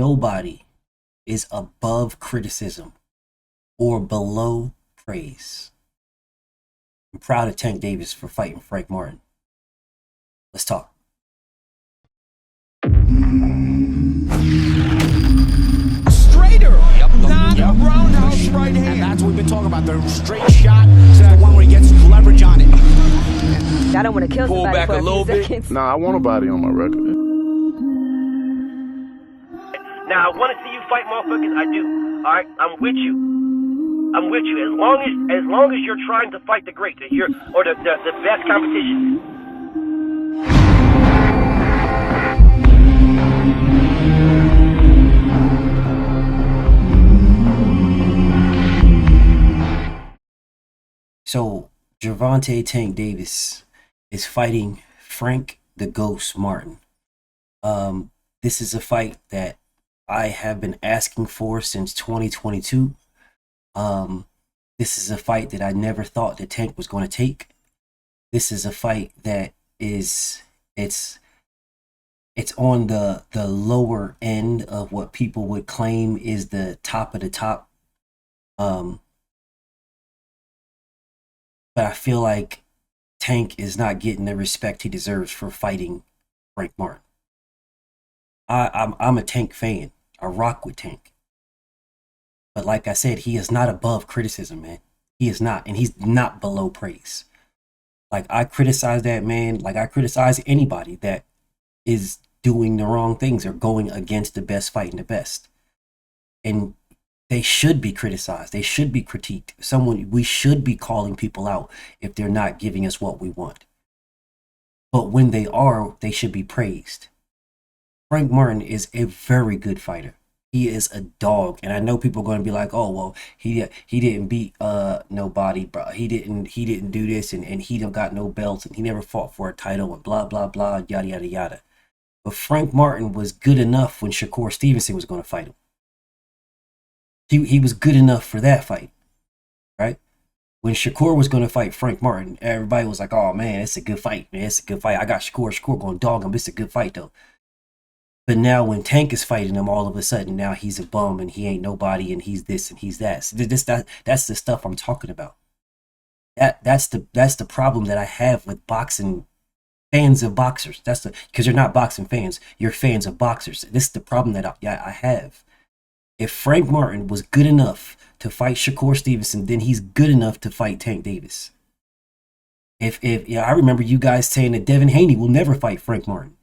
nobody is above criticism or below praise. I'm proud of Tank Davis for fighting Frank Martin. Let's talk. Straighter, not a roundhouse right hand. And that's what we've been talking about. The straight shot is the one where he gets leverage on it. I don't want to kill Pull somebody back for a little few bit. seconds. Nah, I want a body on my record. Now, I want to see you fight motherfuckers. I do. All right, I'm with you. I'm with you. As long as you're trying to fight the great, the best competition. So Gervonta Tank Davis is fighting Frank the Ghost Martin. This is a fight that I have been asking for since 2022. This is a fight that I never thought that Tank was going to take. This is a fight that it's on the lower end of what people would claim is the top of the top. But I feel like Tank is not getting the respect he deserves for fighting Frank Martin. I'm a Tank fan. I rock with Tank. But like I said, he is not above criticism, man. He is not. And he's not below praise. Like, I criticize that man like I criticize anybody that is doing the wrong things or going against the best fighting the best. And they should be criticized. They should be critiqued. We should be calling people out if they're not giving us what we want. But when they are, they should be praised. Frank Martin is a very good fighter. He is a dog. And I know people are going to be like, oh, well, he didn't beat nobody, bro. He didn't do this, and he don't got no belts, and he never fought for a title, and blah, blah, blah, yada, yada, yada. But Frank Martin was good enough when Shakur Stevenson was going to fight him. He was good enough for that fight, right? When Shakur was going to fight Frank Martin, everybody was like, oh, man, it's a good fight, man. It's a good fight. I got Shakur going to dog him. It's a good fight, though. But now when Tank is fighting him, all of a sudden, now he's a bum and he ain't nobody and he's this and he's that. So that's the stuff I'm talking about. That's the problem that I have with boxing fans of boxers. Because you're not boxing fans. You're fans of boxers. This is the problem that I have. If Frank Martin was good enough to fight Shakur Stevenson, then he's good enough to fight Tank Davis. I remember you guys saying that Devin Haney will never fight Frank Martin.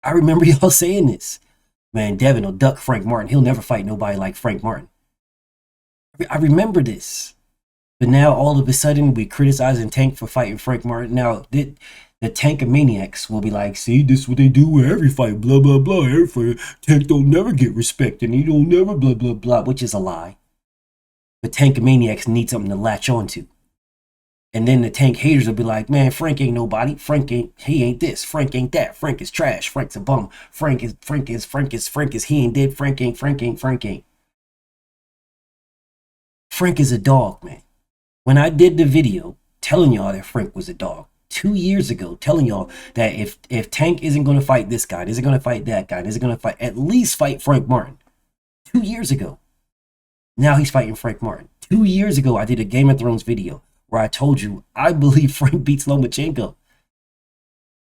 I remember y'all saying this. Man, Devin will duck Frank Martin. He'll never fight nobody like Frank Martin. I remember this. But now all of a sudden we criticizing Tank for fighting Frank Martin. Now the Tankamaniacs will be like, see, this is what they do with every fight, blah, blah, blah. Every fight, Tank don't never get respect and he don't never blah, blah, blah, which is a lie. The Tankamaniacs need something to latch onto. And then the Tank haters will be like, man, Frank ain't nobody. He ain't this. Frank ain't that. Frank is trash. Frank's a bum. Frank is, he ain't dead. Frank ain't. Frank is a dog, man. When I did the video telling y'all that Frank was a dog 2 years ago, telling y'all that if Tank isn't going to fight this guy, isn't going to fight that guy, isn't going to fight, at least fight Frank Martin. 2 years ago. Now he's fighting Frank Martin. 2 years ago, I did a Game of Thrones video where I told you I believe Frank beats Lomachenko.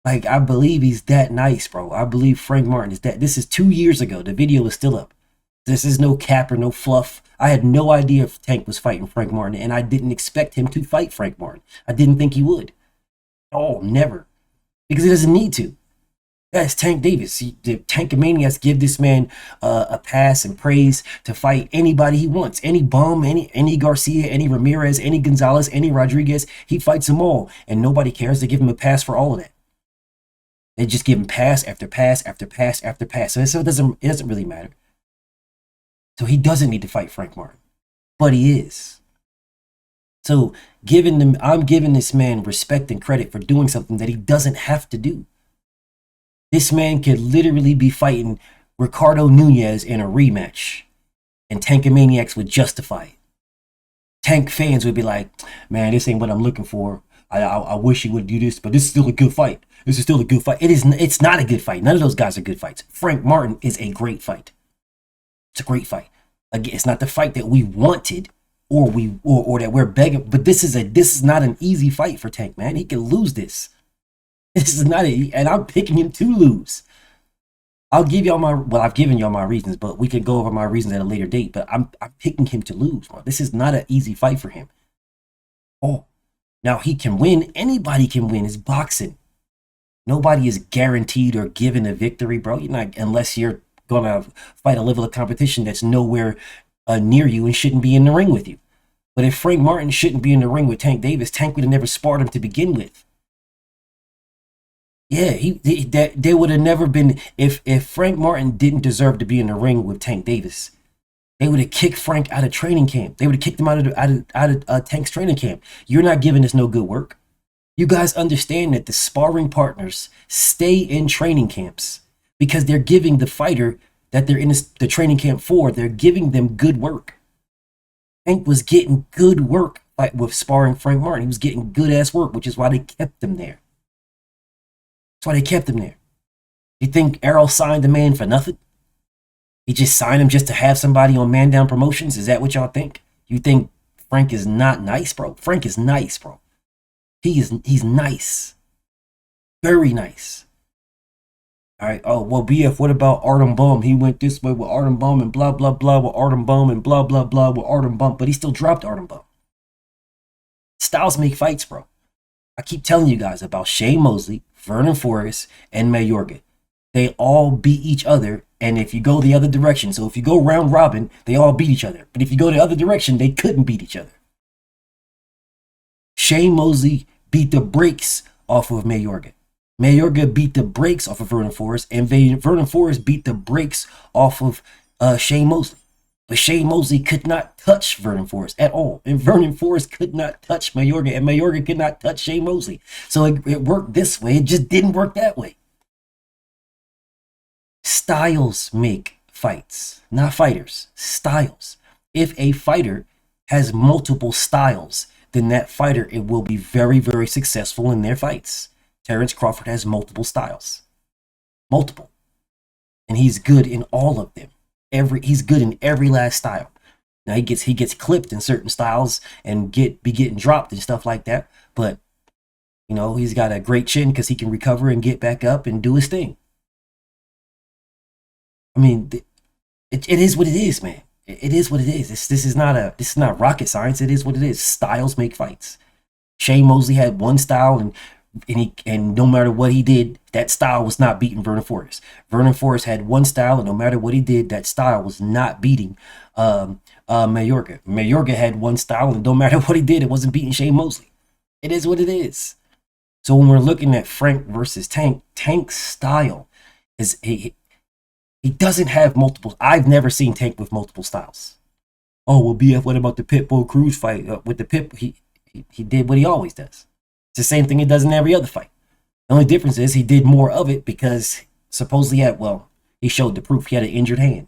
Like, I believe he's that nice, bro. I believe Frank Martin is that. This is 2 years ago. The video is still up. This is no cap or no fluff. I had no idea if Tank was fighting Frank Martin, and I didn't expect him to fight Frank Martin. I didn't think he would. Oh, never. Because he doesn't need to. That's Tank Davis. The Tankamaniacs give this man a pass and praise to fight anybody he wants. Any bum, any Garcia, any Ramirez, any Gonzalez, any Rodriguez. He fights them all, and nobody cares. They give him a pass for all of that. They just give him pass after pass after pass after pass. So it doesn't really matter. So he doesn't need to fight Frank Martin, but he is. So I'm giving this man respect and credit for doing something that he doesn't have to do. This man could literally be fighting Ricardo Nunez in a rematch, and Tankamaniacs would justify it. Tank fans would be like, man, this ain't what I'm looking for. I wish he would do this, but this is still a good fight. This is still a good fight. It's not a good fight. None of those guys are good fights. Frank Martin is a great fight. It's a great fight. Again, it's not the fight that we wanted or that we're begging, but this is not an easy fight for Tank, man. He can lose this. This is not and I'm picking him to lose. I'll give y'all I've given y'all my reasons, but we can go over my reasons at a later date. But I'm picking him to lose, bro. This is not an easy fight for him. Oh, now he can win. Anybody can win. It's boxing. Nobody is guaranteed or given a victory, bro. You're not, unless you're gonna fight a level of competition that's nowhere near you and shouldn't be in the ring with you. But if Frank Martin shouldn't be in the ring with Tank Davis, Tank would have never sparred him to begin with. Yeah, they would have never been. If Frank Martin didn't deserve to be in the ring with Tank Davis, they would have kicked Frank out of training camp. They would have kicked him out of Tank's training camp. You're not giving us no good work. You guys understand that the sparring partners stay in training camps because they're giving the fighter that they're in the training camp for, they're giving them good work. Tank was getting good work with sparring Frank Martin. He was getting good ass work, which is why they kept him there. That's why they kept him there. You think Errol signed the man for nothing? He just signed him just to have somebody on Man Down Promotions? Is that what y'all think? You think Frank is not nice, bro? Frank is nice, bro. He's nice. Very nice. All right. Oh, well, BF, what about Artem Bum? He went this way with Artem Bum and blah, blah, blah with Artem Bum and blah, blah, blah with Artem Bum, but he still dropped Artem Bum. Styles make fights, bro. I keep telling you guys about Shane Mosley, Vernon Forrest, and Mayorga. They all beat each other, and if you go the other direction, so if you go round robin, they all beat each other. But if you go the other direction, they couldn't beat each other. Shane Mosley beat the brakes off of Mayorga. Mayorga beat the brakes off of Vernon Forrest, and Vernon Forrest beat the brakes off of Shane Mosley. But Shane Mosley could not touch Vernon Forrest at all. And Vernon Forrest could not touch Mayorga, and Mayorga could not touch Shane Mosley. So it worked this way. It just didn't work that way. Styles make fights, not fighters. Styles. If a fighter has multiple styles, then that fighter, it will be very, very successful in their fights. Terrence Crawford has multiple styles. Multiple. And he's good in all of them. He's good in every last style. Now he gets clipped in certain styles and be getting dropped and stuff like that. But you know, he's got a great chin because he can recover and get back up and do his thing. I mean, it is what it is, man. It is what it is. This is not rocket science. It is what it is. Styles make fights. Shane Mosley had one style, and no matter what he did, that style was not beating Vernon Forrest. Vernon Forrest had one style, and no matter what he did, that style was not beating Mayorga. Mayorga had one style, and no matter what he did, it wasn't beating Shane Mosley. It is what it is. So when we're looking at Frank versus Tank, Tank's style is he doesn't have multiple. I've never seen Tank with multiple styles. Oh, well, BF, what about the Pitbull Cruz fight? With the Pit, he did what he always does. It's the same thing he does in every other fight. The only difference is he did more of it because supposedly he showed the proof. He had an injured hand.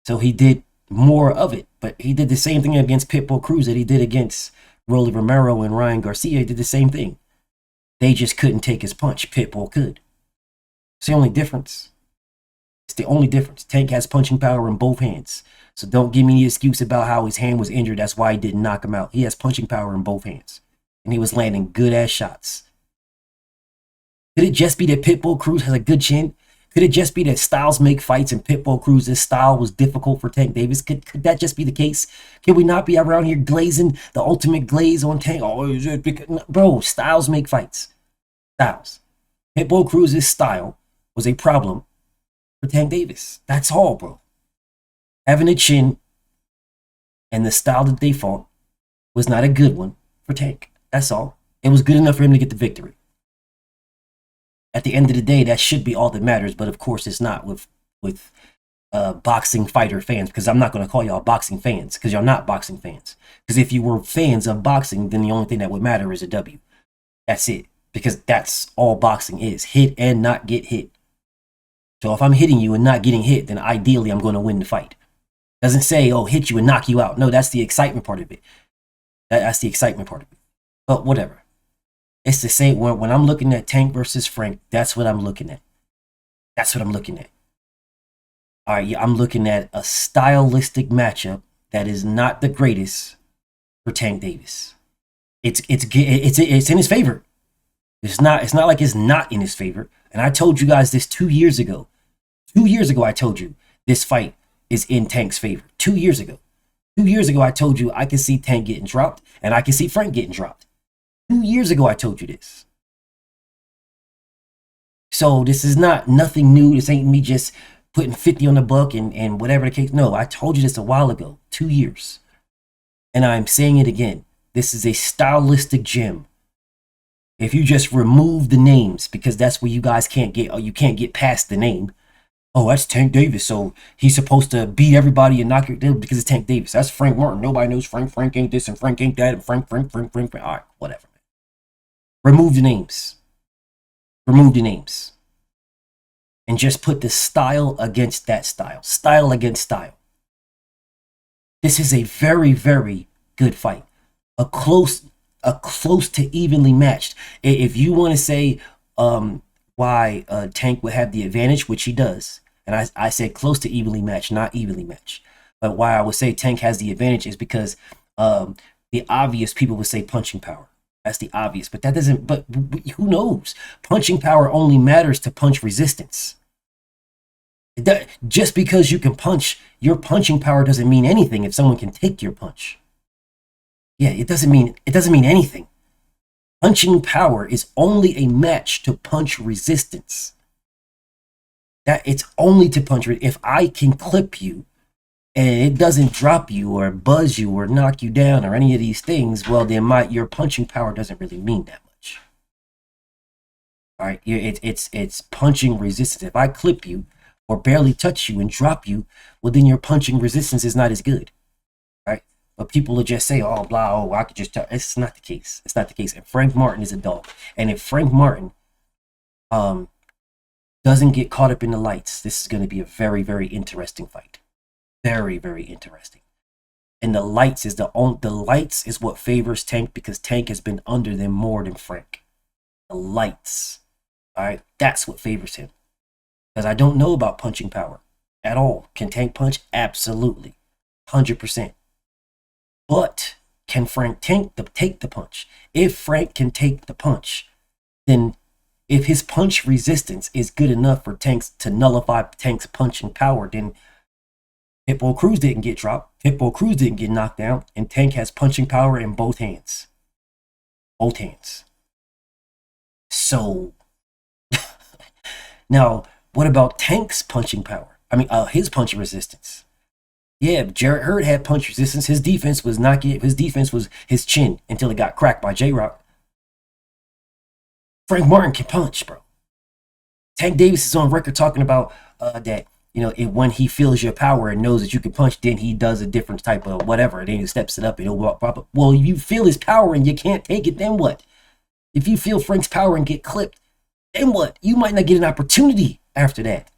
So he did more of it, but he did the same thing against Pitbull Cruz that he did against Rolly Romero and Ryan Garcia. He did the same thing. They just couldn't take his punch. Pitbull could. It's the only difference. It's the only difference. Tank has punching power in both hands. So don't give me any excuse about how his hand was injured. That's why he didn't knock him out. He has punching power in both hands. And he was landing good ass shots. Could it just be that Pitbull Cruz has a good chin? Could it just be that Styles make fights and Pitbull Cruz's style was difficult for Tank Davis? Could that just be the case? Can we not be around here glazing the ultimate glaze on Tank? Bro, Styles make fights. Styles. Pitbull Cruz's style was a problem for Tank Davis. That's all, bro. Having a chin and the style that they fought was not a good one for Tank. That's all. It was good enough for him to get the victory. At the end of the day, that should be all that matters, but of course it's not with boxing fighter fans, because I'm not going to call y'all boxing fans, because y'all not boxing fans. Because if you were fans of boxing, then the only thing that would matter is a W. That's it. Because that's all boxing is. Hit and not get hit. So if I'm hitting you and not getting hit, then ideally I'm going to win the fight. Doesn't say, oh, hit you and knock you out. No, that's the excitement part of it. That's the excitement part of it. But whatever. It's the same. When I'm looking at Tank versus Frank, that's what I'm looking at. That's what I'm looking at. All right, yeah, I'm looking at a stylistic matchup that is not the greatest for Tank Davis. It's in his favor. It's not like it's not in his favor. And I told you guys this 2 years ago. 2 years ago, I told you this fight is in Tank's favor. 2 years ago. 2 years ago, I told you I can see Tank getting dropped and I can see Frank getting dropped. 2 years ago, I told you this. So this is not nothing new. This ain't me just putting 50 on the buck and whatever the case. No, I told you this a while ago, 2 years. And I'm saying it again. This is a stylistic gem. If you just remove the names, because that's where you guys can't get, or you can't get past the name. Oh, that's Tank Davis, so he's supposed to beat everybody and knock it down because it's Tank Davis. That's Frank Martin. Nobody knows Frank. Frank ain't this and Frank ain't that and Frank. All right, whatever. Remove the names. Remove the names. And just put the style against that style. Style against style. This is a very, very good fight. A close to evenly matched. If you want to say why Tank would have the advantage, which he does, and I said close to evenly matched, not evenly matched. But why I would say Tank has the advantage is because the obvious people would say punching power. That's the obvious, but that doesn't. But who knows? Punching power only matters to punch resistance. Just because you can punch, your punching power doesn't mean anything if someone can take your punch. Yeah, it doesn't mean anything. Punching power is only a match to punch resistance. That it's only to punch. If I can clip you and it doesn't drop you or buzz you or knock you down or any of these things, well, then your punching power doesn't really mean that much. All right, it's punching resistance. If I clip you or barely touch you and drop you, well, then your punching resistance is not as good. Right? But people will just say, oh, blah, oh, I could just tell. It's not the case. It's not the case. And Frank Martin is a dog. And if Frank Martin doesn't get caught up in the lights, this is going to be a very, very interesting fight. Very, very interesting. And the lights is what favors Tank because Tank has been under them more than Frank. The lights. All right. That's what favors him. Because I don't know about punching power at all. Can Tank punch? Absolutely. 100%. But can Frank take the punch? If Frank can take the punch, then if his punch resistance is good enough for Tanks to nullify Tank's punching power, then Pitbull Cruz didn't get dropped. Pitbull Cruz didn't get knocked down. And Tank has punching power in both hands. Both hands. So, now, what about Tank's punching power? I mean, his punching resistance. Yeah, Jarrett Hurd had punch resistance. His defense was his chin until it got cracked by J-Rock. Frank Martin can punch, bro. Tank Davis is on record talking about that, when he feels your power and knows that you can punch, then he does a different type of whatever. Then he steps it up and he'll walk up. Well, if you feel his power and you can't take it, then what? If you feel Frank's power and get clipped, then what? You might not get an opportunity after that.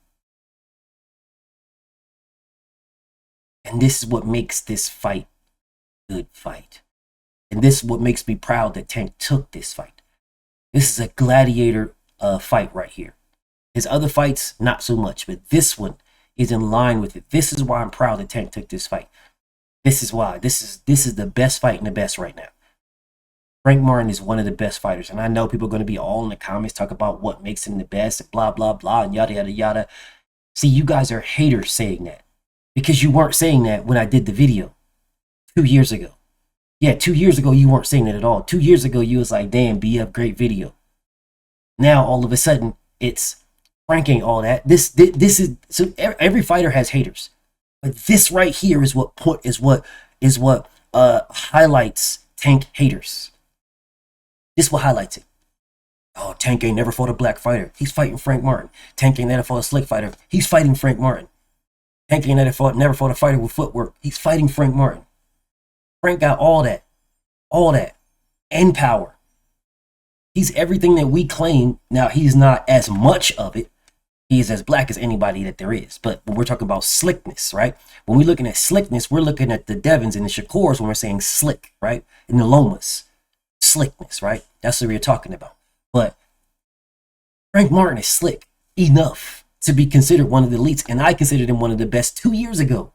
And this is what makes this fight a good fight. And this is what makes me proud that Tank took this fight. This is a gladiator fight right here. His other fights, not so much. But this one is in line with it. This is why I'm proud that Tank took this fight. This is why. This is the best fight in the best right now. Frank Martin is one of the best fighters. And I know people are going to be all in the comments talk about what makes him the best and blah, blah, blah, and yada, yada, yada. See, you guys are haters saying that. Because you weren't saying that when I did the video 2 years ago. Yeah, 2 years ago, you weren't saying that at all. 2 years ago, you was like, damn, BF, great video. Now, all of a sudden, it's Frank ain't all that. This is, so every fighter has haters. But this right here is what highlights Tank haters. This is what highlights it. Oh, Tank ain't never fought a black fighter. He's fighting Frank Martin. Tank ain't never fought a slick fighter. He's fighting Frank Martin. Tank ain't never fought a fighter with footwork. He's fighting Frank Martin. Frank got all that, and power. He's everything that we claim. Now, he's not as much of it. He is as black as anybody that there is. But when we're talking about slickness, right? When we're looking at slickness, we're looking at the Devons and the Shakurs when we're saying slick, right? And the Lomas. Slickness, right? That's what we're talking about. But Frank Martin is slick enough. to be considered one of the elites, and I considered him one of the best 2 years ago.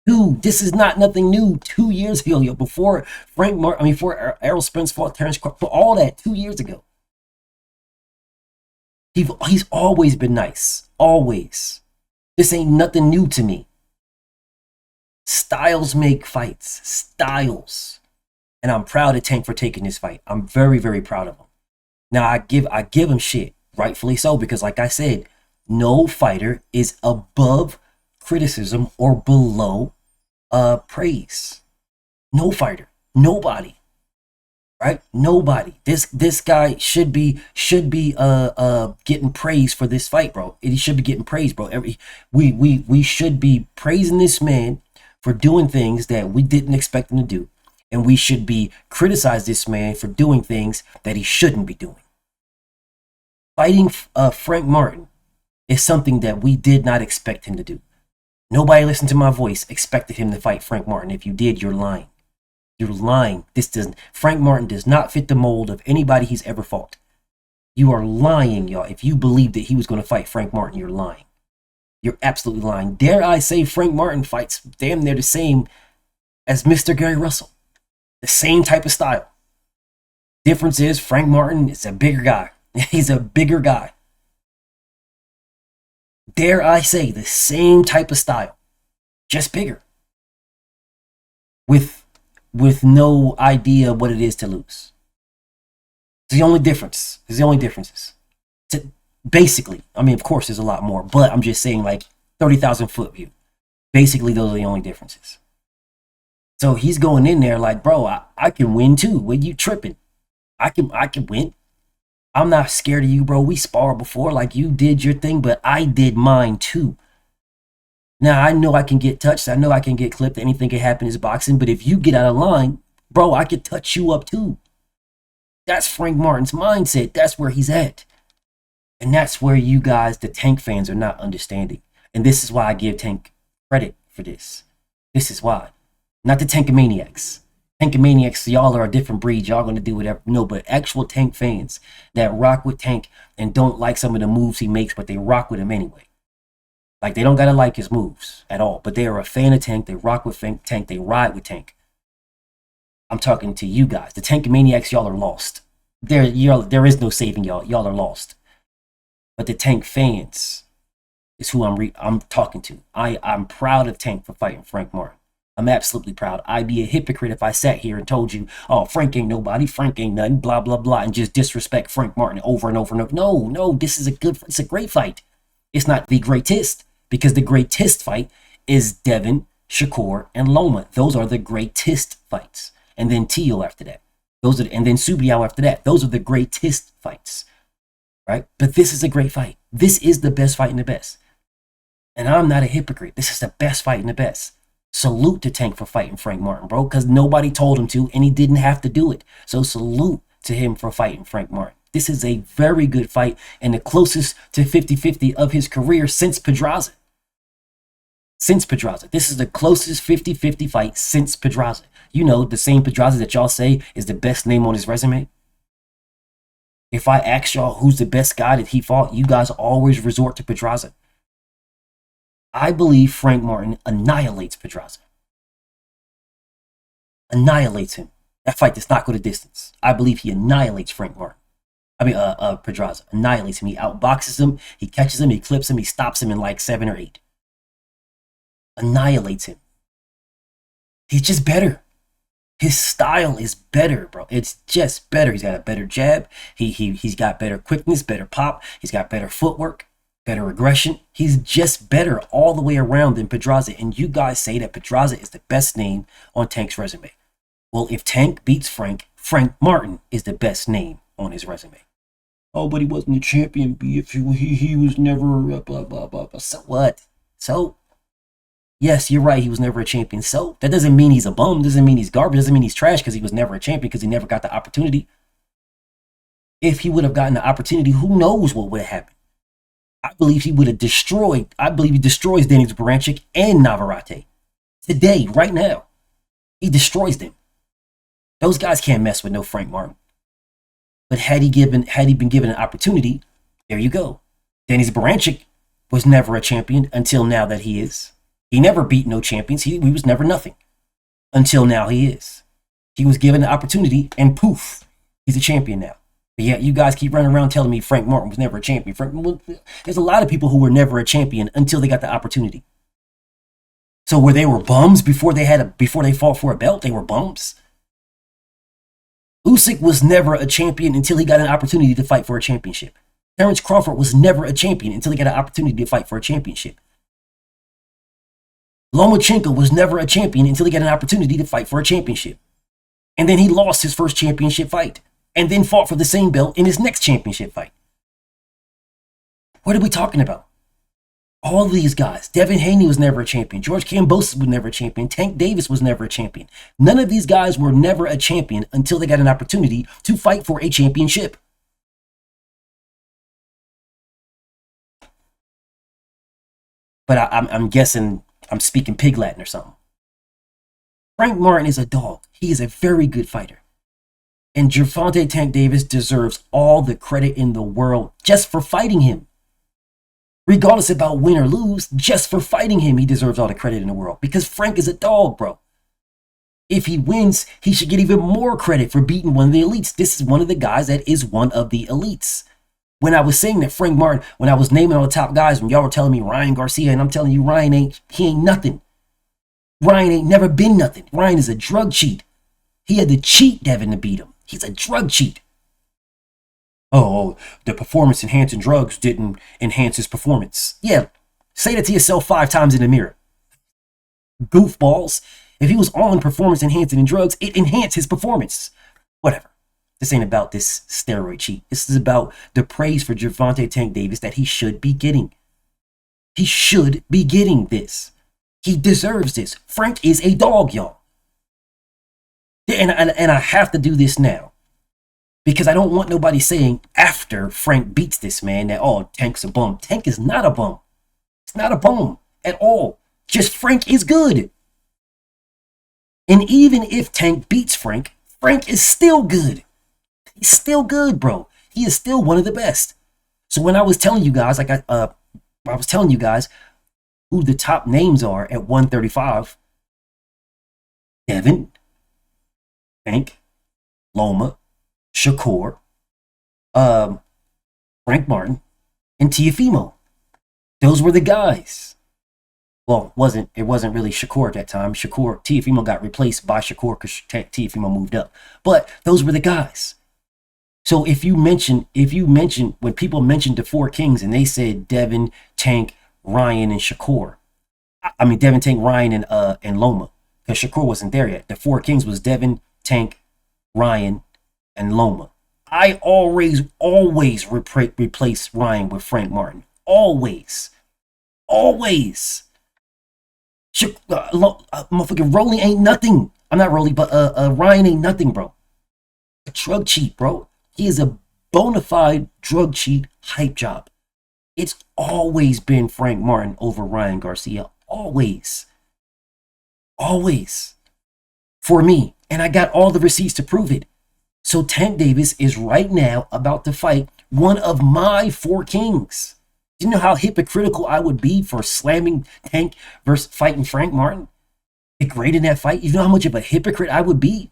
This is not nothing new. 2 years ago, yo, before before Errol Spence fought Terrence Crawford, for all that 2 years ago. He's always been nice, always. This ain't nothing new to me. Styles make fights, styles, and I'm proud of Tank for taking this fight. I'm very, very proud of him. Now I give him shit, rightfully so, because like I said, no fighter is above criticism or below praise. No fighter, nobody, right? Nobody. This guy should be getting praise for this fight, bro. He should be getting praise, bro. We should be praising this man for doing things that we didn't expect him to do, and we should be criticize this man for doing things that he shouldn't be doing. Fighting Frank Martin is something that we did not expect him to do. Nobody listened to my voice expected him to fight Frank Martin. If you did, you're lying. You're lying. Frank Martin does not fit the mold of anybody he's ever fought. You are lying, y'all. If you believe that he was going to fight Frank Martin, you're lying. You're absolutely lying. Dare I say Frank Martin fights damn near the same as Mr. Gary Russell. The same type of style. Difference is Frank Martin is a bigger guy. He's a bigger guy. Dare I say the same type of style, just bigger, with no idea what it is to lose. It's the only difference. It's the only differences. Basically, I mean, of course, there's a lot more, but I'm just saying, like 30,000 foot view. Basically, those are the only differences. So he's going in there like, bro, I can win too. When you tripping, I can win. I'm not scared of you, bro. We sparred before, like you did your thing, but I did mine too. Now, I know I can get touched. I know I can get clipped. Anything can happen is boxing. But if you get out of line, bro, I could touch you up too. That's Frank Martin's mindset. That's where he's at. And that's where you guys, the Tank fans, are not understanding. And this is why I give Tank credit for this. This is why. Not the Tankamaniacs. Tankamaniacs, y'all are a different breed. Y'all going to do whatever. No, but actual Tank fans that rock with Tank and don't like some of the moves he makes, but they rock with him anyway. Like, they don't got to like his moves at all, but they are a fan of Tank. They rock with Tank. They ride with Tank. I'm talking to you guys. The Tankamaniacs, y'all are lost. There is no saving y'all. Y'all are lost. But the Tank fans is who I'm talking to. I'm proud of Tank for fighting Frank Martin. I'm absolutely proud. I'd be a hypocrite if I sat here and told you, oh, Frank ain't nobody, Frank ain't nothing, blah, blah, blah, and just disrespect Frank Martin over and over and over. No, it's a great fight. It's not the greatest, because the greatest fight is Devin, Shakur, and Loma. Those are the greatest fights. And then Tio after that. And then Subiao after that. Those are the greatest fights. Right? But this is a great fight. This is the best fight in the best. And I'm not a hypocrite. This is the best fight in the best. Salute to Tank for fighting Frank Martin, bro, because nobody told him to, and he didn't have to do it. So salute to him for fighting Frank Martin. This is a very good fight and the closest to 50-50 of his career since Pedraza. This is the closest 50-50 fight since Pedraza. You know, the same Pedraza that y'all say is the best name on his resume. If I ask y'all who's the best guy that he fought, you guys always resort to Pedraza. I believe Frank Martin annihilates Pedraza. Annihilates him. That fight does not go the distance. I believe he annihilates Frank Martin. Pedraza. Annihilates him. He outboxes him. He catches him. He clips him. He stops him in like 7 or 8. Annihilates him. He's just better. His style is better, bro. It's just better. He's got a better jab. He's got better quickness, better pop. He's got better footwork. Better aggression. He's just better all the way around than Pedraza. And you guys say that Pedraza is the best name on Tank's resume. Well, if Tank beats Frank, Frank Martin is the best name on his resume. Oh, but he wasn't a champion. He was never blah, blah, blah, blah. So what? So, yes, you're right. He was never a champion. So that doesn't mean he's a bum. Doesn't mean he's garbage. Doesn't mean he's trash because he was never a champion because he never got the opportunity. If he would have gotten the opportunity, who knows what would have happened? I believe he would have destroyed. I believe he destroys Denis Baranchyk and Navarrete today, right now. He destroys them. Those guys can't mess with no Frank Martin. But had he been given an opportunity, there you go. Denis Baranchyk was never a champion until now that he is. He never beat no champions. He was never nothing until now he is. He was given the opportunity and poof, he's a champion now. But yeah, you guys keep running around telling me Frank Martin was never a champion. There's a lot of people who were never a champion until they got the opportunity. So where they were bums before they fought for a belt, they were bums. Usyk was never a champion until he got an opportunity to fight for a championship. Terrence Crawford was never a champion until he got an opportunity to fight for a championship. Lomachenko was never a champion until he got an opportunity to fight for a championship. And then he lost his first championship fight and then fought for the same belt in his next championship fight. What are we talking about? All these guys. Devin Haney was never a champion. George Kambosos was never a champion. Tank Davis was never a champion. None of these guys were never a champion until they got an opportunity to fight for a championship. But I'm guessing I'm speaking pig Latin or something. Frank Martin is a dog. He is a very good fighter. And Gervonta Tank Davis deserves all the credit in the world just for fighting him. Regardless about win or lose, just for fighting him, he deserves all the credit in the world. Because Frank is a dog, bro. If he wins, he should get even more credit for beating one of the elites. This is one of the guys that is one of the elites. When I was saying that Frank Martin, when I was naming all the top guys, when y'all were telling me Ryan Garcia, and I'm telling you Ryan ain't nothing. Ryan ain't never been nothing. Ryan is a drug cheat. He had to cheat Devin to beat him. He's a drug cheat. Oh, the performance enhancing drugs didn't enhance his performance. Yeah, say that to yourself 5 times in the mirror. Goofballs. If he was on performance enhancing drugs, it enhanced his performance. Whatever. This ain't about this steroid cheat. This is about the praise for Gervonta Tank Davis that he should be getting. He should be getting this. He deserves this. Frank is a dog, y'all. And I have to do this now. Because I don't want nobody saying after Frank beats this man that, oh, Tank's a bum. Tank is not a bum. It's not a bum at all. Just Frank is good. And even if Tank beats Frank, Frank is still good. He's still good, bro. He is still one of the best. So when I was telling you guys, I was telling you guys who the top names are at 135, Devin, Tank, Loma, Shakur, Frank Martin, and Teofimo. Those were the guys. Well, it wasn't really Shakur at that time. Teofimo got replaced by Shakur because Teofimo moved up. But those were the guys. So if you mention when people mentioned the 4 kings and they said Devin, Tank, Ryan, and Shakur. I mean Devin, Tank, Ryan, and Loma. Because Shakur wasn't there yet. The 4 kings was Devin, Tank, Ryan, and Loma. I always replace Ryan with Frank Martin. Always. Motherfucking Rolly ain't nothing. I'm not Rolly, but Ryan ain't nothing, bro. A drug cheat, bro. He is a bona fide drug cheat hype job. It's always been Frank Martin over Ryan Garcia. Always. For me. And I got all the receipts to prove it. So Tank Davis is right now about to fight one of my 4 kings. Do you know how hypocritical I would be for slamming Tank versus fighting Frank Martin? Degrading that fight? You know how much of a hypocrite I would be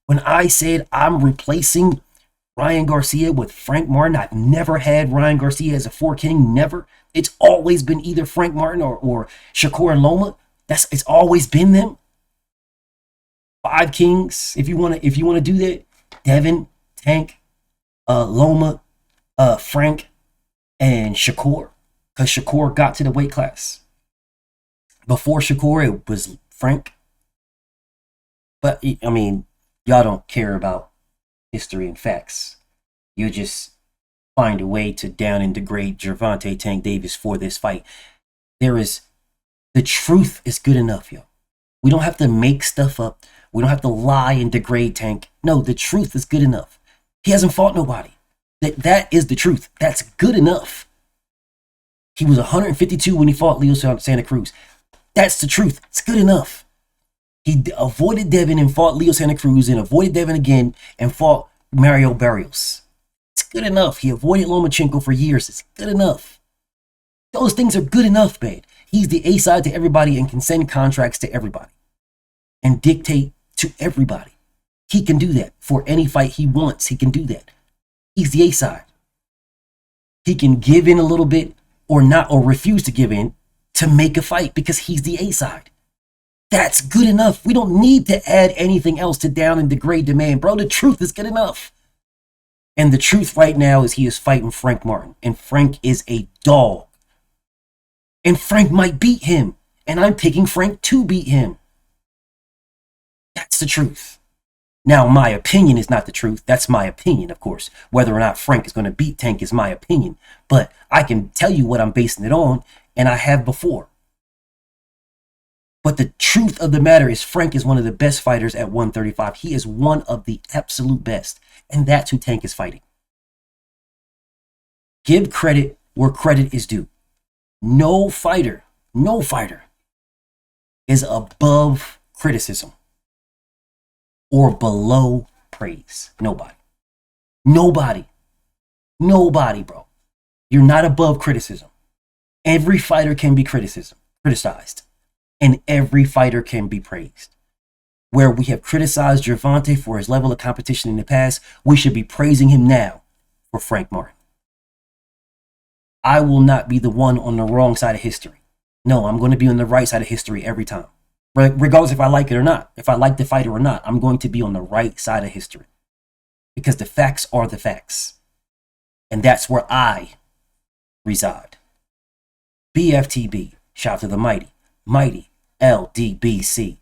when I said I'm replacing Ryan Garcia with Frank Martin? I've never had Ryan Garcia as a 4 king, never. It's always been either Frank Martin or Shakur and Loma. It's always been them. 5 kings, if you want to do that. Devin, Tank, Loma, Frank, and Shakur. Because Shakur got to the weight class. Before Shakur, it was Frank. But, I mean, y'all don't care about history and facts. You just find a way to down and degrade Gervonta Tank Davis for this fight. The truth is good enough, yo. We don't have to make stuff up. We don't have to lie and degrade Tank. No, the truth is good enough. He hasn't fought nobody. That is the truth. That's good enough. He was 152 when he fought Leo Santa Cruz. That's the truth. It's good enough. He avoided Devin and fought Leo Santa Cruz and avoided Devin again and fought Mario Barrios. It's good enough. He avoided Lomachenko for years. It's good enough. Those things are good enough, man. He's the A side to everybody and can send contracts to everybody and dictate to everybody. He can do that for any fight he wants. He can do that. He's the A side. He can give in a little bit or not, or refuse to give in to make a fight because he's the A side. That's good enough. We don't need to add anything else to down and degrade the man, bro. The truth is good enough. And the truth right now is he is fighting Frank Martin. And Frank is a dog. And Frank might beat him. And I'm picking Frank to beat him. That's the truth. Now, my opinion is not the truth. That's my opinion, of course. Whether or not Frank is going to beat Tank is my opinion. But I can tell you what I'm basing it on, and I have before. But the truth of the matter is Frank is one of the best fighters at 135. He is one of the absolute best. And that's who Tank is fighting. Give credit where credit is due. No fighter is above criticism or below praise. Nobody, bro. You're not above criticism. Every fighter can be criticized. And every fighter can be praised. Where we have criticized Gervonta for his level of competition in the past, we should be praising him now for Frank Martin. I will not be the one on the wrong side of history. No, I'm going to be on the right side of history every time. Regardless if I like it or not. If I like the fighter or not, I'm going to be on the right side of history. Because the facts are the facts. And that's where I reside. BFTB. Shout out to the mighty LDBC.